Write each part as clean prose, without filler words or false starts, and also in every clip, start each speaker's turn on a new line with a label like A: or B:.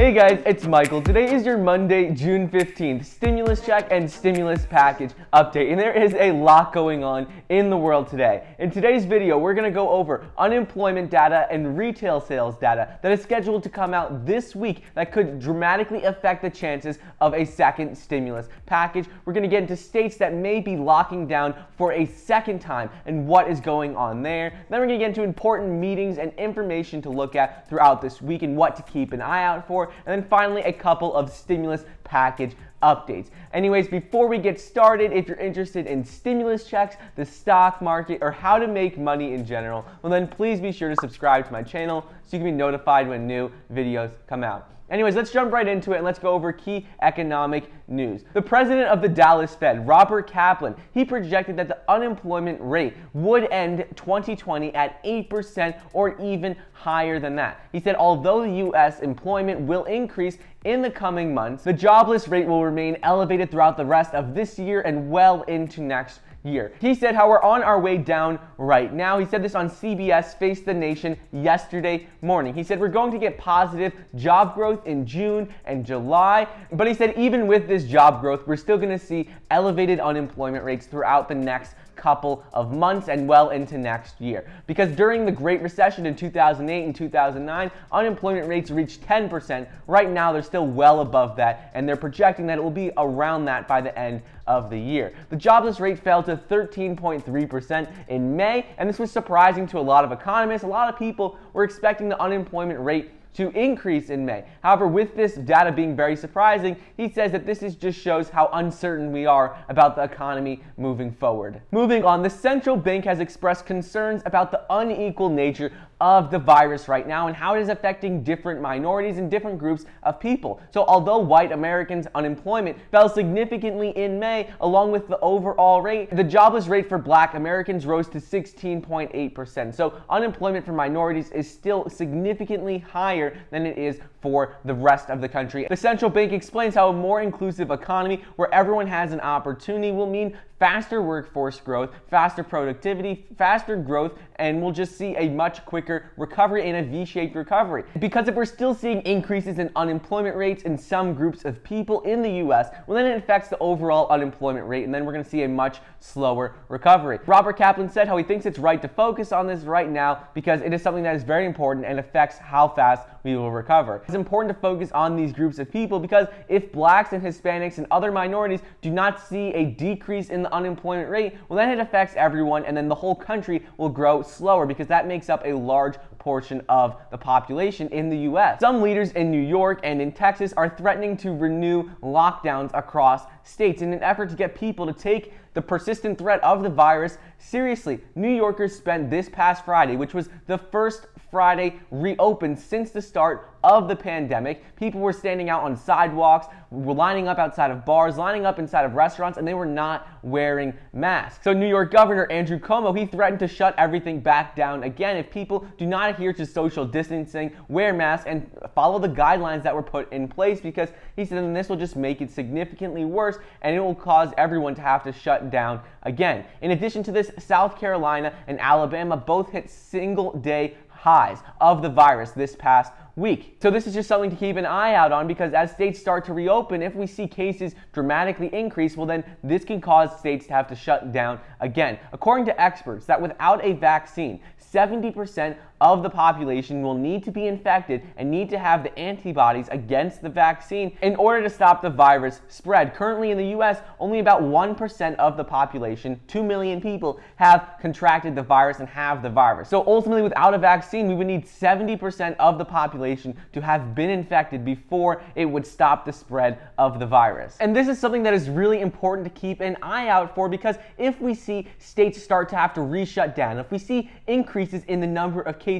A: Hey guys, it's Michael. Today is your Monday, June 15th stimulus check and stimulus package update, and there is a lot going on in the world today. In today's video, we're going to go over unemployment data and retail sales data that is scheduled to come out this week that could dramatically affect the chances of a second stimulus package. We're going to get into states that may be locking down for a second time and what is going on there. Then we're going to get into important meetings and information to look at throughout this week and what to keep an eye out for. And then finally, a couple of stimulus package updates. Anyways, before we get started, if you're interested in stimulus checks, the stock market, or how to make money in general, well then please be sure to subscribe to my channel so you can be notified when new videos come out. Anyways, let's jump right into it and let's go over key economic news. The president of the Dallas Fed, Robert Kaplan, he projected that the unemployment rate would end 2020 at 8% or even higher than that. He said although the U.S. employment will increase in the coming months, the jobless rate will remain elevated throughout the rest of this year and well into next year. He said how we're on our way down right now. He said this on CBS Face the Nation yesterday morning. He said we're going to get positive job growth in June and July, but he said even with this job growth, we're still going to see elevated unemployment rates throughout the next couple of months and well into next year. Because during the Great Recession in 2008 and 2009, unemployment rates reached 10%. Right now, they're still well above that, and they're projecting that it will be around that by the end of the year. The jobless rate fell to 13.3% in May, and this was surprising to a lot of economists. A lot of people were expecting the unemployment rate to increase in May. However, with this data being very surprising, he says that this just shows how uncertain we are about the economy moving forward. Moving on, the central bank has expressed concerns about the unequal nature of the virus right now and how it is affecting different minorities and different groups of people. So although white Americans' unemployment fell significantly in May, along with the overall rate, the jobless rate for black Americans rose to 16.8%. So unemployment for minorities is still significantly higher than it is for the rest of the country. The central bank explains how a more inclusive economy where everyone has an opportunity will mean faster workforce growth, faster productivity, faster growth, and we'll just see a much quicker recovery and a V-shaped recovery. Because if we're still seeing increases in unemployment rates in some groups of people in the US, well then it affects the overall unemployment rate, and then we're going to see a much slower recovery. Robert Kaplan said how he thinks it's right to focus on this right now because it is something that is very important and affects how fast we will recover. It's important to focus on these groups of people because if blacks and Hispanics and other minorities do not see a decrease in the unemployment rate, well then it affects everyone, and then the whole country will grow slower because that makes up a large portion of the population in the US. Some leaders in New York and in Texas are threatening to renew lockdowns across states in an effort to get people to take the persistent threat of the virus seriously. New Yorkers spent this past Friday, which was the first Friday reopened since the start of the pandemic. People were standing out on sidewalks, were lining up outside of bars, lining up inside of restaurants, and they were not wearing masks. So New York Governor Andrew Cuomo, he threatened to shut everything back down again if people do not adhere to social distancing, wear masks, and follow the guidelines that were put in place, because he said then this will just make it significantly worse and it will cause everyone to have to shut down again. In addition to this, South Carolina and Alabama both hit single-day highs of the virus this past week. So this is just something to keep an eye out on, because as states start to reopen, if we see cases dramatically increase, well then this can cause states to have to shut down again. According to experts, that without a vaccine, 70% of the population will need to be infected and need to have the antibodies against the vaccine in order to stop the virus spread. Currently in the US, only about 1% of the population, 2 million people, have contracted the virus and have the virus. So ultimately, without a vaccine, we would need 70% of the population to have been infected before it would stop the spread of the virus. And this is something that is really important to keep an eye out for, because if we see states start to have to re-shut down, if we see increases in the number of cases,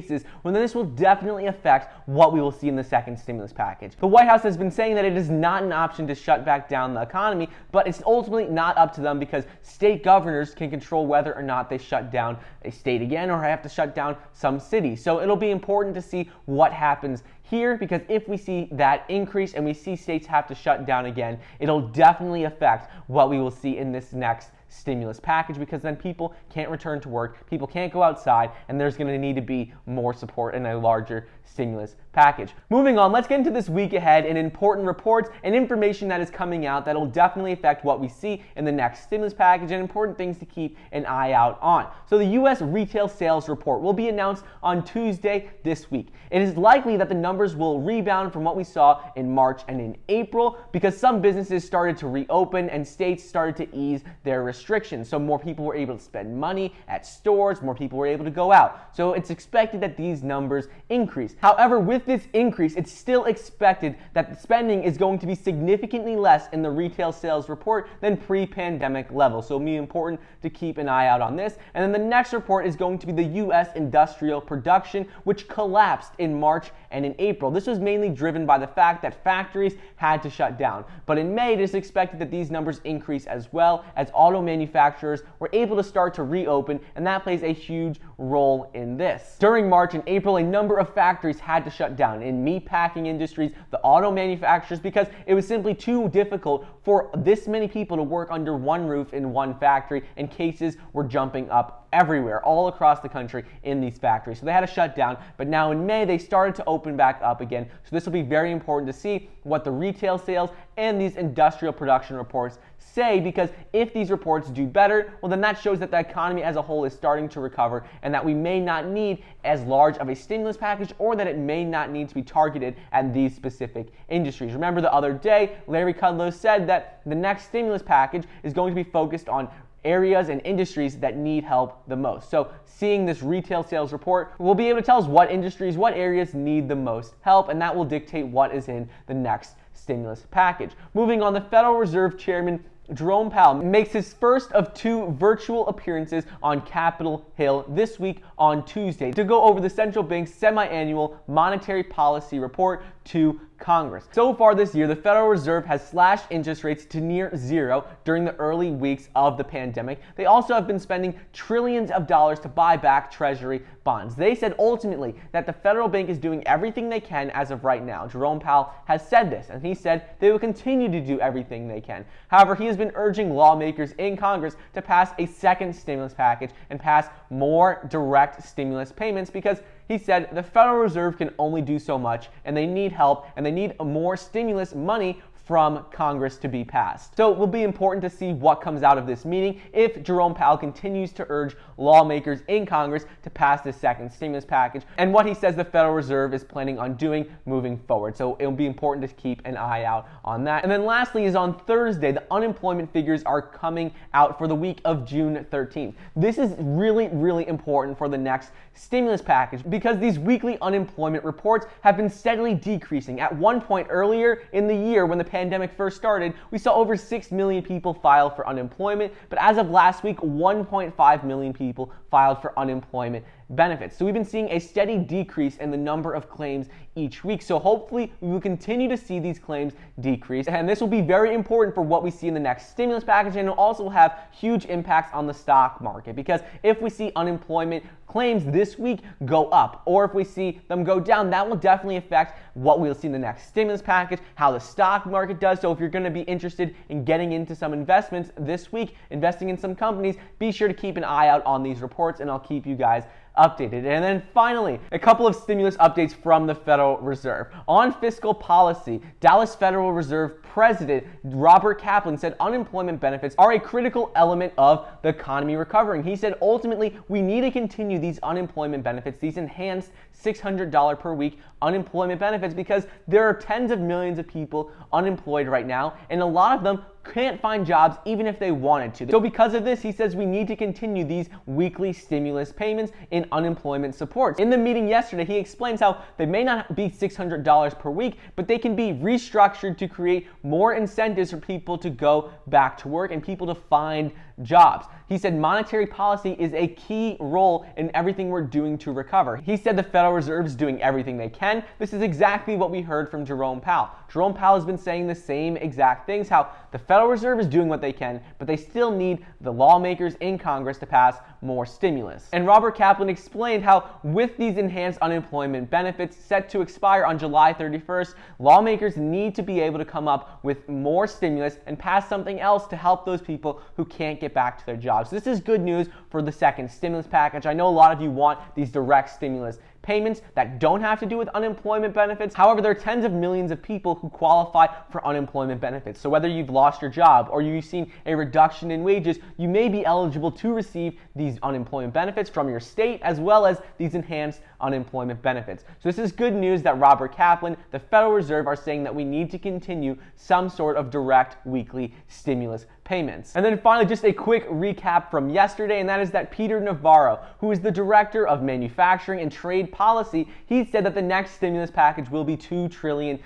A: well then this will definitely affect what we will see in the second stimulus package. The White House has been saying that it is not an option to shut back down the economy, but it's ultimately not up to them, because state governors can control whether or not they shut down a state again or have to shut down some cities. So it'll be important to see what happens here, because if we see that increase and we see states have to shut down again, it'll definitely affect what we will see in this next stimulus package, because then people can't return to work, people can't go outside, and there's going to need to be more support in a larger stimulus package. Moving on, let's get into this week ahead and important reports and information that is coming out that will definitely affect what we see in the next stimulus package and important things to keep an eye out on. So the U.S. retail sales report will be announced on Tuesday this week. It is likely that the numbers will rebound from what we saw in March and in April because some businesses started to reopen and states started to ease their restrictions. So more people were able to spend money at stores, more people were able to go out. So it's expected that these numbers increase. However, with this increase, it's still expected that the spending is going to be significantly less in the retail sales report than pre-pandemic levels. So it'll be important to keep an eye out on this. And then the next report is going to be the U.S. industrial production, which collapsed in March and in April. This was mainly driven by the fact that factories had to shut down. But in May, it is expected that these numbers increase as well as auto manufacturers were able to start to reopen, and that plays a huge role in this. During March and April, a number of factories had to shut down in meatpacking industries, the auto manufacturers, because it was simply too difficult for this many people to work under one roof in one factory, and cases were jumping up everywhere, all across the country in these factories. So they had to shut down, but now in May, they started to open back up again. So this will be very important to see what the retail sales and these industrial production reports say, because if these reports do better, well, then that shows that the economy as a whole is starting to recover and that we may not need as large of a stimulus package, or that it may not need to be targeted at these specific industries. Remember the other day, Larry Kudlow said that the next stimulus package is going to be focused on areas and industries that need help the most. So seeing this retail sales report will be able to tell us what industries, what areas need the most help, and that will dictate what is in the next stimulus package. Moving on, the Federal Reserve Chairman Jerome Powell makes his first of two virtual appearances on Capitol Hill this week on Tuesday to go over the central bank's semi-annual monetary policy report to Congress. So far this year, the Federal Reserve has slashed interest rates to near zero during the early weeks of the pandemic. They also have been spending trillions of dollars to buy back Treasury bonds. They said ultimately that the federal bank is doing everything they can as of right now. Jerome Powell has said this, and he said they will continue to do everything they can. However, he has been urging lawmakers in Congress to pass a second stimulus package and pass more direct stimulus payments, because he said the Federal Reserve can only do so much, and they need help, and they need more stimulus money from Congress to be passed. So it will be important to see what comes out of this meeting if Jerome Powell continues to urge lawmakers in Congress to pass this second stimulus package, and what he says the Federal Reserve is planning on doing moving forward. So it will be important to keep an eye out on that. And then lastly is on Thursday, the unemployment figures are coming out for the week of June 13th. This is really, really important for the next stimulus package because these weekly unemployment reports have been steadily decreasing. At one point earlier in the year, when the pandemic first started, we saw over 6 million people file for unemployment, but as of last week, 1.5 million people filed for unemployment benefits. So we've been seeing a steady decrease in the number of claims each week. So hopefully we will continue to see these claims decrease, and this will be very important for what we see in the next stimulus package, and it will also have huge impacts on the stock market, because if we see unemployment claims this week go up, or if we see them go down, that will definitely affect what we'll see in the next stimulus package, how the stock market does. So if you're going to be interested in getting into some investments this week, investing in some companies, be sure to keep an eye out on these reports, and I'll keep you guys updated. And then finally, a couple of stimulus updates from the Federal Reserve. On fiscal policy, Dallas Federal Reserve President Robert Kaplan said unemployment benefits are a critical element of the economy recovering. He said ultimately we need to continue these unemployment benefits, these enhanced $600 per week unemployment benefits, because there are tens of millions of people unemployed right now, and a lot of them can't find jobs even if they wanted to. So because of this, he says we need to continue these weekly stimulus payments in unemployment supports. In the meeting yesterday, he explains how they may not be $600 per week, but they can be restructured to create more incentives for people to go back to work and people to find jobs. He said monetary policy is a key role in everything we're doing to recover. He said the Federal Reserve is doing everything they can. This is exactly what we heard from Jerome Powell. Jerome Powell has been saying the same exact things, how the Federal Reserve is doing what they can, but they still need the lawmakers in Congress to pass more stimulus. And Robert Kaplan explained how with these enhanced unemployment benefits set to expire on July 31st, lawmakers need to be able to come up with more stimulus and pass something else to help those people who can't get get back to their jobs. So this is good news for the second stimulus package. I know a lot of you want these direct stimulus payments that don't have to do with unemployment benefits. However, there are tens of millions of people who qualify for unemployment benefits. So whether you've lost your job or you've seen a reduction in wages, you may be eligible to receive these unemployment benefits from your state, as well as these enhanced unemployment benefits. So this is good news that Robert Kaplan, the Federal Reserve, are saying that we need to continue some sort of direct weekly stimulus payments. And then finally, just a quick recap from yesterday, and that is that Peter Navarro, who is the Director of Manufacturing and Trade Policy, he said that the next stimulus package will be $2 trillion.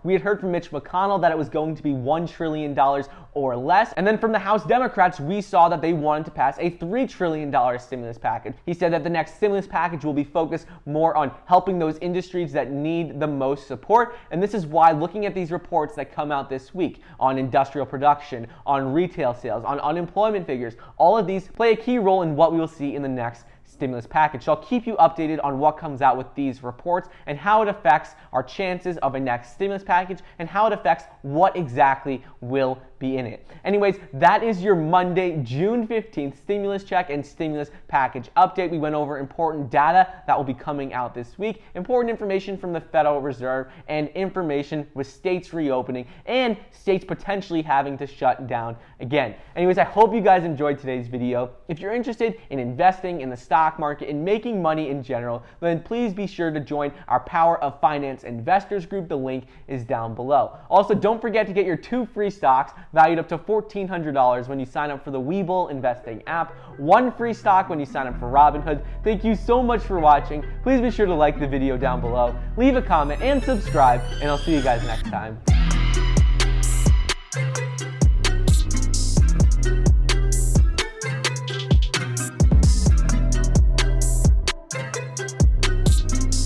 A: We had heard from Mitch McConnell that it was going to be $1 trillion or less. And then from the House Democrats, we saw that they wanted to pass a $3 trillion stimulus package. He said that the next stimulus package will be focused more on helping those industries that need the most support. And this is why, looking at these reports that come out this week on industrial production, on retail sales, on unemployment figures, all of these play a key role in what we will see in the next stimulus package. So I'll keep you updated on what comes out with these reports and how it affects our chances of a next stimulus package and how it affects what exactly will be in it. Anyways, that is your Monday, June 15th stimulus check and stimulus package update. We went over important data that will be coming out this week, important information from the Federal Reserve, and information with states reopening and states potentially having to shut down again. Anyways, I hope you guys enjoyed today's video. If you're interested in investing in the stock market and making money in general, then please be sure to join our Power of Finance Investors group. The link is down below. Also, don't forget to get your 2 free stocks valued up to $1,400 when you sign up for the Webull investing app, 1 free stock when you sign up for Robinhood. Thank you so much for watching. Please be sure to like the video down below, leave a comment, and subscribe, and I'll see you guys next time.